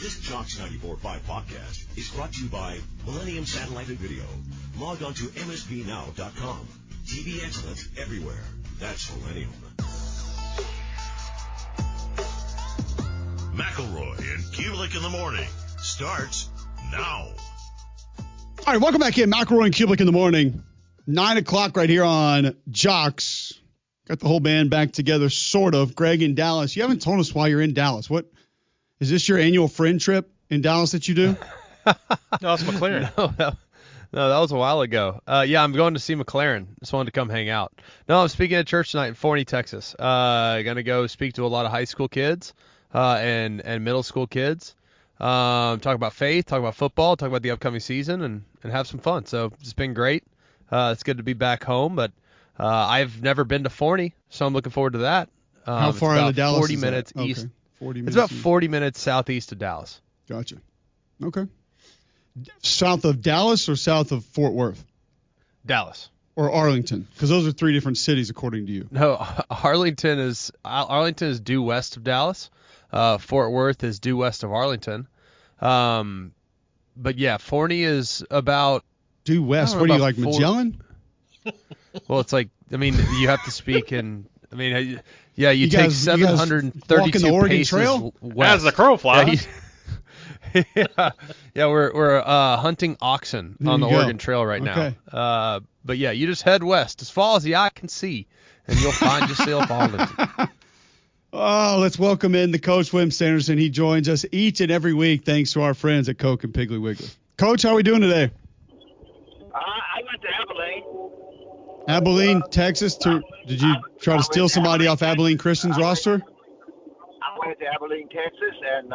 This Jocks 94.5 podcast is brought to you by Millennium Satellite and Video. Log on to msbnow.com. TV excellence everywhere. That's Millennium. McElroy and Cubelic in the morning starts now. All right, welcome back in. McElroy and Cubelic in the morning. 9 o'clock right here on Jocks. Got the whole band back together, sort of. Greg in Dallas. You haven't told us why you're in Dallas. What is this, your annual friend trip in Dallas that you do? No, it's McLaren. No, that was a while ago. Yeah, I'm going to see McLaren. Just wanted to come hang out. No, I'm speaking at church tonight in Forney, Texas. Going to go speak to a lot of high school kids and middle school kids. Talk about faith, talk about football, talk about the upcoming season, and have some fun. So it's been great. It's good to be back home, but I've never been to Forney, so I'm looking forward to that. How far out of Dallas 40 is minutes that? east. Okay. 40 minutes it's about east. 40 minutes southeast of Dallas. Gotcha. Okay. South of Dallas or south of Fort Worth? Dallas. Or Arlington? Because those are three different cities according to you. No, Arlington is due west of Dallas. Fort Worth is due west of Arlington. But yeah, Forney is about due west. What do you like, Magellan? Well, it's like, I mean, you have to speak in. I mean, yeah, you take 732 the Oregon paces Trail? west. As the crow flies. Yeah, we're hunting oxen on the Oregon Trail right Okay. now. But yeah, you just head west as far as the eye can see, and you'll find yourself Arlington. Oh, let's welcome in the coach, Wimp Sanderson. He joins us each and every week thanks to our friends at Coke and Piggly Wiggly. Coach, how are we doing today? I went to Abilene. Abilene, Texas. Did you try to steal somebody off Abilene Christian's roster? I went to Abilene, Texas, and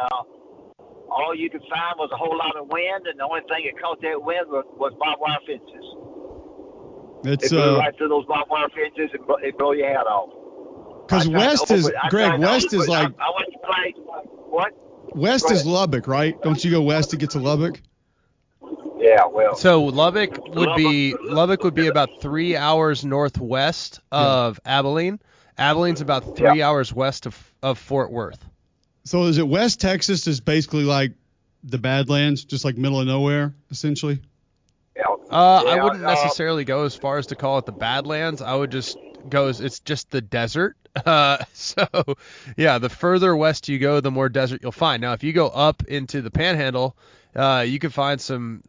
all you could find was a whole lot of wind, and the only thing that caught that wind was barbed wire fences. It blew right through those barbed wire fences and it blew your hat off. Because west is, Greg, west is like. I went to play, what? West is Lubbock, right? Don't you go west to get to Lubbock? Yeah, well. So Lubbock would be about 3 hours northwest of Abilene. Abilene's about 3 hours west of Fort Worth. So is it West Texas is basically like the Badlands, just like middle of nowhere, essentially? I wouldn't necessarily go as far as to call it the Badlands. I would just go as it's just the desert. So, yeah, the further west you go, the more desert you'll find. Now, if you go up into the Panhandle, you can find some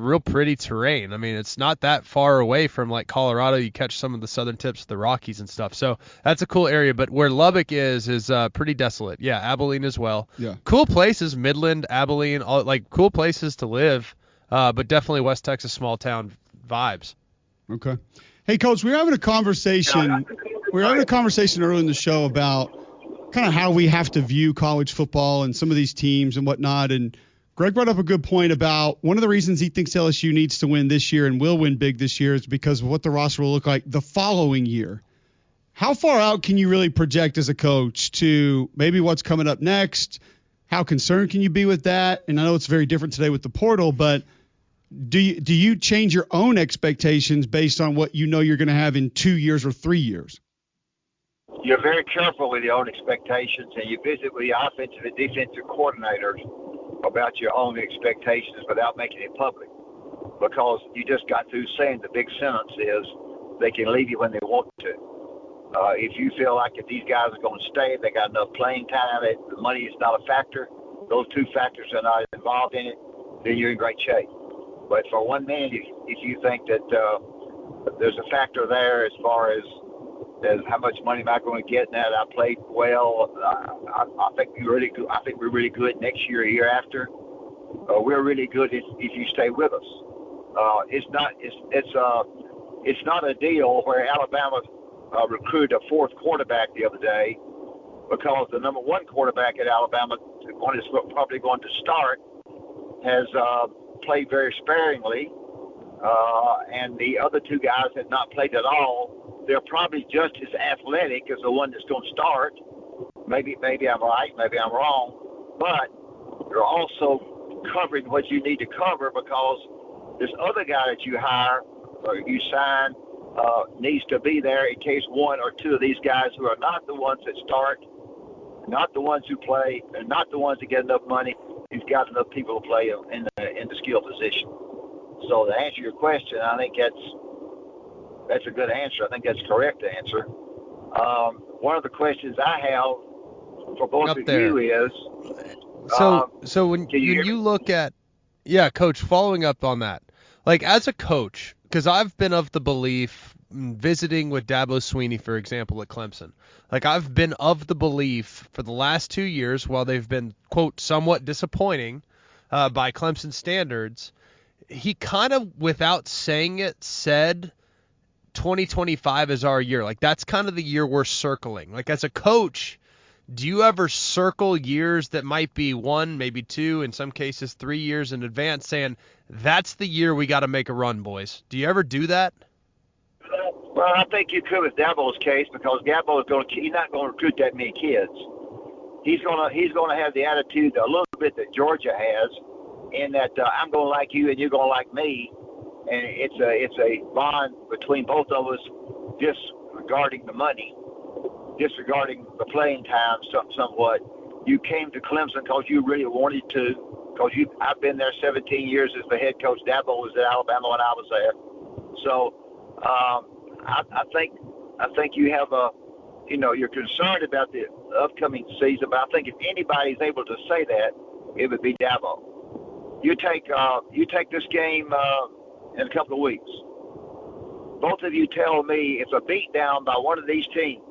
real pretty terrain. I mean, it's not that far away from like Colorado. You catch some of the southern tips of the Rockies and stuff. So that's a cool area. But where Lubbock is pretty desolate. Yeah, Abilene as well. Yeah. Cool places, Midland, Abilene, all like cool places to live. But definitely West Texas small town vibes. Okay. Hey, Coach, we were having a conversation. Earlier in the show about kind of how we have to view college football and some of these teams and whatnot. And Greg brought up a good point about one of the reasons he thinks LSU needs to win this year and will win big this year is because of what the roster will look like the following year. How far out can you really project as a coach to maybe what's coming up next? How concerned can you be with that? And I know it's very different today with the portal, but do you change your own expectations based on what you know you're going to have in 2 years or 3 years? You're very careful with your own expectations, and you visit with your offensive and defensive coordinators about your own expectations without making it public. Because you just got through saying the big sentence is they can leave you when they want to. If you feel like if these guys are going to stay, they got enough playing time, the money is not a factor, those two factors are not involved in it, then you're in great shape. But for one man, if you think that there's a factor there as far as how much money am I going to get now that I played well, I think we're really good. I think we're really good next year, year after. We're really good if you stay with us. It's not a deal where Alabama recruited a fourth quarterback the other day because the number one quarterback at Alabama, the one that's probably going to start, has played very sparingly, and the other two guys have not played at all. They're probably just as athletic as the one that's going to start. Maybe I'm right, maybe I'm wrong, but you're also covering what you need to cover because this other guy that you hire or you sign needs to be there in case one or two of these guys who are not the ones that start, not the ones who play, and not the ones that get enough money, he's got enough people to play in the skill position. So to answer your question, I think that's a good answer. I think that's a correct answer. One of the questions I have for both Up of there. you is, So when you look at, yeah, Coach, following up on that, like as a coach, because I've been of the belief, visiting with Dabo Swinney, for example, at Clemson, like I've been of the belief for the last 2 years, while they've been, quote, somewhat disappointing by Clemson standards, he kind of, without saying it, said 2025 is our year. Like that's kind of the year we're circling. Like as a coach, do you ever circle years that might be 1, maybe 2, in some cases 3 years in advance, saying that's the year we got to make a run, boys? Do you ever do that? Well, I think you could with Dabo's case, because Dabo is he's not going to recruit that many kids. He's going to have the attitude a little bit that Georgia has, in that I'm going to like you and you're going to like me, and it's a bond between both of us, disregarding the money, disregarding the playing time somewhat. You came to Clemson because you really wanted to, because I've been there 17 years as the head coach. Dabo was at Alabama when I was there. So I think you have you're concerned about the upcoming season, but I think if anybody's able to say that, it would be Dabo. You take this game in a couple of weeks. Both of you tell me if a beat down by one of these teams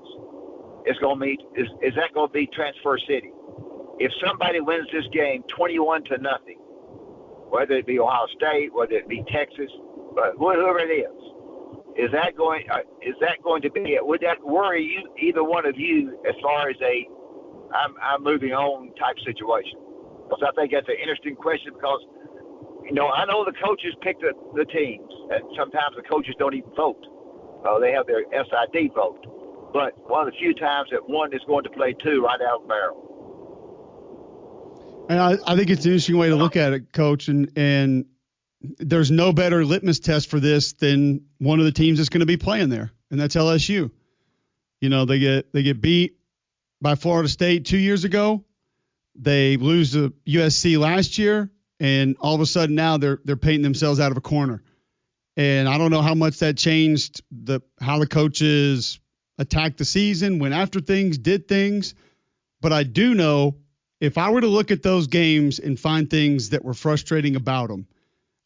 is that going to be Transfer City? If somebody wins this game 21-0, whether it be Ohio State, whether it be Texas, but whoever it is that going to be it? Would that worry you, either one of you, as far as I'm moving on type situation? Because I think that's an interesting question, because I know the coaches pick the teams, and sometimes the coaches don't even vote. They have their SID vote. But one of the few times that one is going to play 2 right out of the barrel. And I think it's an interesting way to look at it, Coach, and there's no better litmus test for this than one of the teams that's going to be playing there, and that's LSU. They get beat by Florida State 2 years ago. They lose to USC last year, and all of a sudden now they're painting themselves out of a corner. And I don't know how much that changed how the coaches attacked the season, went after things, did things. But I do know if I were to look at those games and find things that were frustrating about them,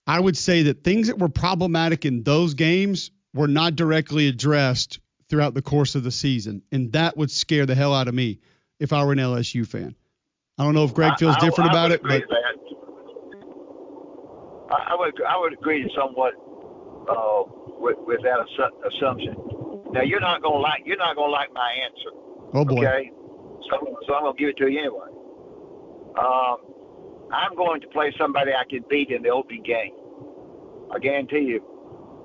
I would say that things that were problematic in those games were not directly addressed throughout the course of the season. And that would scare the hell out of me if I were an LSU fan. I don't know if Greg feels different about it, but I would agree somewhat with that assumption. Now you're not gonna like my answer. Oh boy. Okay, so I'm gonna give it to you anyway. I'm going to play somebody I can beat in the opening game. I guarantee you,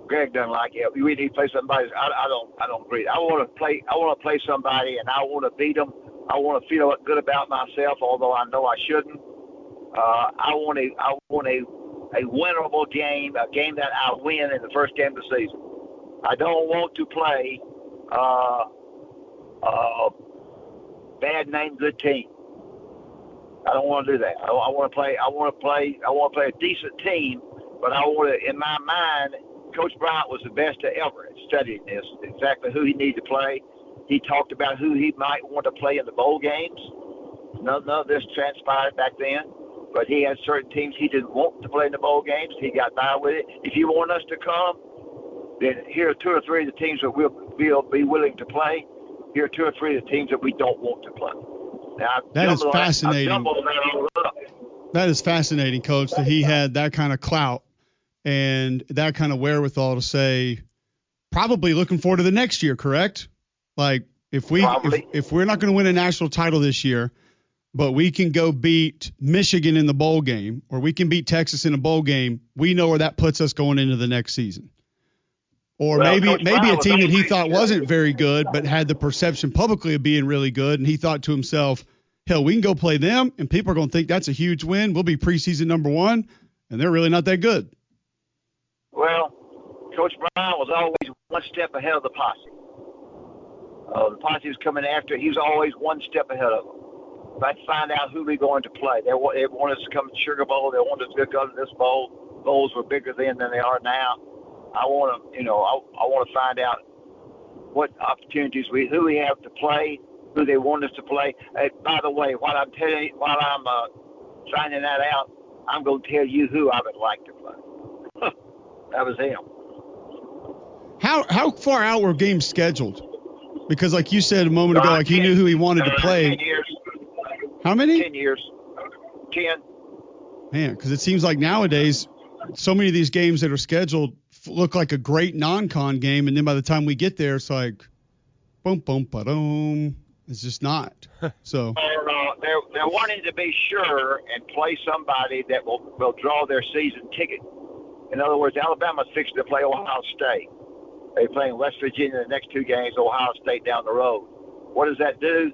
Greg doesn't like it. We need to play somebody. I don't agree. I want to play somebody, and I want to beat them. I want to feel good about myself, although I know I shouldn't. I want a winnable game, a game that I win in the first game of the season. I don't want to play bad name, good team. I don't want to do that. I want to play a decent team, but I want to, in my mind, Coach Bryant was the best ever at studying this, exactly who he needed to play. He talked about who he might want to play in the bowl games. None of this transpired back then, but he had certain teams he didn't want to play in the bowl games. He got by with it. If you want us to come, then here are 2 or 3 of the teams that we'll be willing to play. Here are 2 or 3 of the teams that we don't want to play. Now, that is fascinating. That is fascinating, Coach, that he had that kind of clout and that kind of wherewithal to say, probably looking forward to the next year, correct? Like if we're not going to win a national title this year, but we can go beat Michigan in the bowl game, or we can beat Texas in a bowl game, we know where that puts us going into the next season. Or maybe a team that he thought wasn't very good, but had the perception publicly of being really good, and he thought to himself, hell, we can go play them, and people are going to think that's a huge win. We'll be preseason number 1, and they're really not that good. Well, Coach Brown was always one step ahead of the posse. The posse was coming after. He was always one step ahead of them. let's find out who we're going to play. They want us to come to Sugar Bowl. They want us to go to this bowl. Bowls were bigger then than they are now. I want to, I want to find out what opportunities who we have to play, who they want us to play. By the way, while I'm finding that out, I'm going to tell you who I would like to play. That was him. How far out were games scheduled? Because like you said a moment ago, like he knew who he wanted to play. 10 years. How many? 10 years. 10. Man, because it seems like nowadays, so many of these games that are scheduled look like a great non-con game, and then by the time we get there, it's like, boom, boom, ba-dum. It's just not. So they're wanting to be sure and play somebody that will draw their season ticket. In other words, Alabama's fixing to play Ohio State. They're playing West Virginia the next 2 games, Ohio State down the road. What does that do?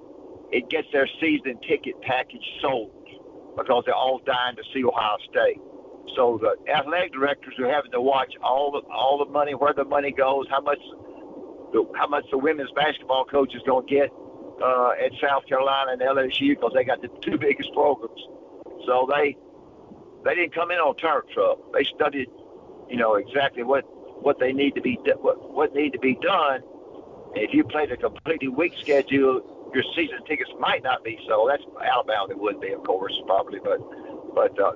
It gets their season ticket package sold because they're all dying to see Ohio State. So the athletic directors are having to watch all the money, where the money goes, how much the women's basketball coach is going to get at South Carolina and LSU because they got the 2 biggest programs. So they didn't come in on turnip trouble. They studied, exactly what they need to be what need to be done. And if you played a completely weak schedule, your season tickets might not be so. That's Alabama. It would be, of course, probably, but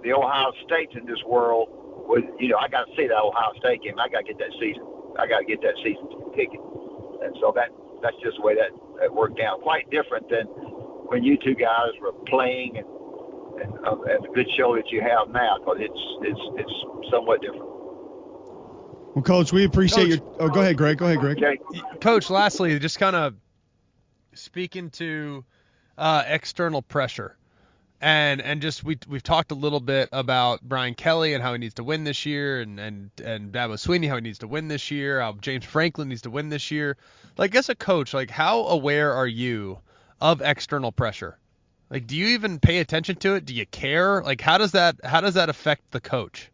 the Ohio States in this world would, I got to see that Ohio State game. I got to get that season. I got to get that season ticket. And so that's just the way that worked out. Quite different than when you two guys were playing and the good show that you have now, because it's somewhat different. Well, Coach, we appreciate your. Oh, go ahead, Greg. Okay. Coach, lastly, just kind of speaking to external pressure. And just we've talked a little bit about Brian Kelly and how he needs to win this year, and Dabo Swinney, how he needs to win this year, how James Franklin needs to win this year. Like, as a coach, like, how aware are you of external pressure? Like, do you even pay attention to it? Do you care? Like, how does that affect the coach?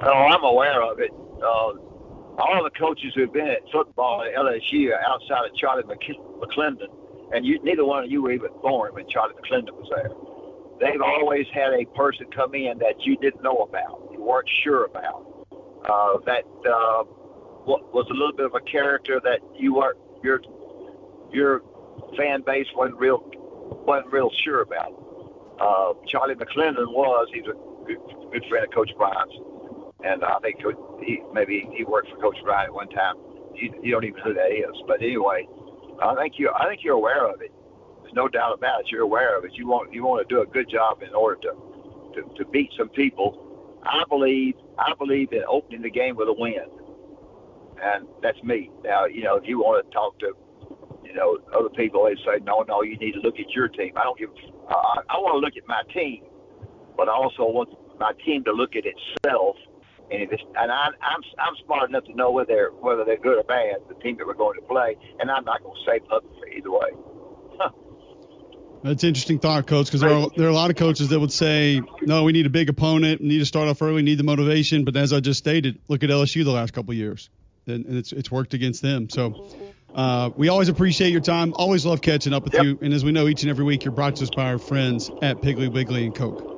Oh, I'm aware of it. All the coaches who've been at football at LSU outside of Charlie McClendon, and neither one of you were even born when Charlie McClendon was there. They've always had a person come in that you didn't know about, you weren't sure about, that was a little bit of a character that your fan base wasn't real sure about. Charlie McClendon he's a good friend of Coach Bryant's, and I think he worked for Coach Bryant at one time. You don't even know who that is, but anyway. I think you're aware of it. There's no doubt about it. You're aware of it. You want to do a good job in order to beat some people. I believe in opening the game with a win, and that's me. Now, if you want to talk to, other people, they say no, you need to look at your team. I don't give. I want to look at my team, but I also want my team to look at itself. And I'm smart enough to know whether they're good or bad, the team that we're going to play, and I'm not going to say publicly either way. That's an interesting thought, Coach, because there are a lot of coaches that would say, no, we need a big opponent, we need to start off early, need the motivation. But as I just stated, look at LSU the last couple of years, and it's worked against them. So we always appreciate your time. Always love catching up with you. And as we know, each and every week, you're brought to us by our friends at Piggly Wiggly and Coke.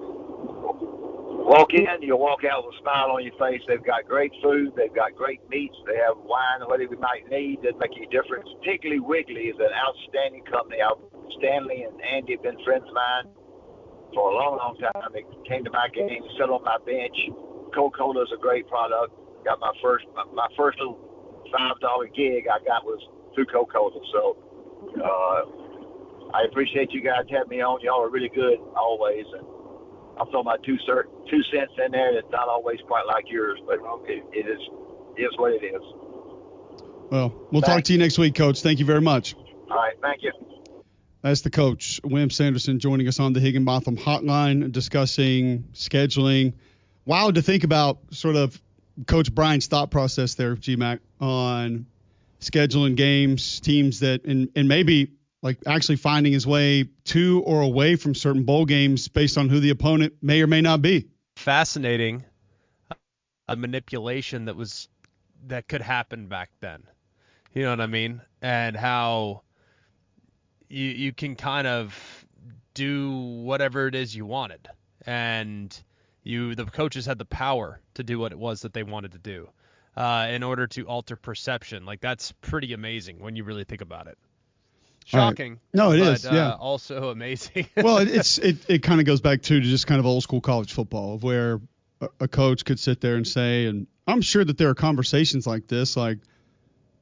Walk in, you'll walk out with a smile on your face. They've got great food. They've got great meats. They have wine, whatever we might need. Doesn't make any difference. Piggly Wiggly is an outstanding company. Stanley and Andy have been friends of mine for a long, long time. They came to my game, sat on my bench. Coca-Cola is a great product. Got my first little $5 gig I got was through Coca-Cola. So I appreciate you guys having me on. Y'all are really good always. And I'll throw my 2 cents in there. That's not always quite like yours, but it is what it is. Well, we'll talk to you next week, Coach. Thank you very much. All right, thank you. That's the coach, Wimp Sanderson, joining us on the Higginbotham Hotline, discussing scheduling. Wild to think about sort of Coach Brian's thought process there, GMAC, on scheduling games, teams that, and maybe like actually finding his way to or away from certain bowl games based on who the opponent may or may not be. Fascinating, a manipulation that could happen back then. You know what I mean? And how you can kind of do whatever it is you wanted. And the coaches had the power to do what it was that they wanted to do in order to alter perception. Like, that's pretty amazing when you really think about it. Shocking. Right. No, it is. Yeah. Also amazing. Well, it kind of goes back to just kind of old school college football, of where a coach could sit there and say, and I'm sure that there are conversations like this, like,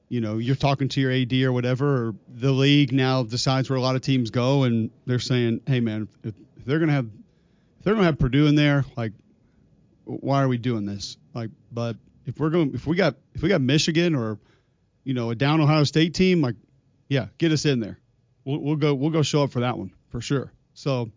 you know, you're talking to your AD or whatever, or the league now decides where a lot of teams go, and they're saying, hey man, if they're gonna have Purdue in there, like, why are we doing this? Like, but if we got Michigan or, you know, a down Ohio State team, like, yeah, get us in there. We'll go show up for that one for sure. So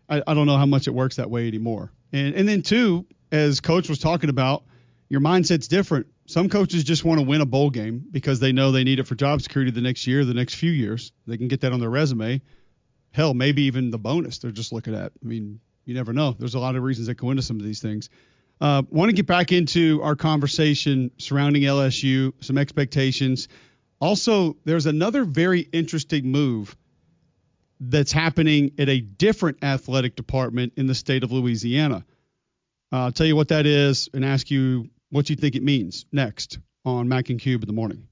I don't know how much it works that way anymore. And then too, as Coach was talking about, your mindset's different. Some coaches just want to win a bowl game because they know they need it for job security the next year, the next few years. They can get that on their resume. Hell, maybe even the bonus they're just looking at. I mean, you never know. There's a lot of reasons that go into some of these things. Want to get back into our conversation surrounding LSU, some expectations. Also, there's another very interesting move that's happening at a different athletic department in the state of Louisiana. I'll tell you what that is and ask you what you think it means next on Mac and Cube in the morning.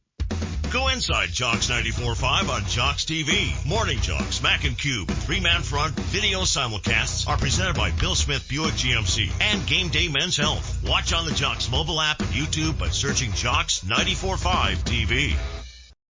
Go inside Jocks 94.5 on Jocks TV. Morning Jocks, Mac and Cube, three-man front video simulcasts are presented by Bill Smith Buick GMC and Game Day Men's Health. Watch on the Jocks mobile app and YouTube by searching Jocks 94.5 TV.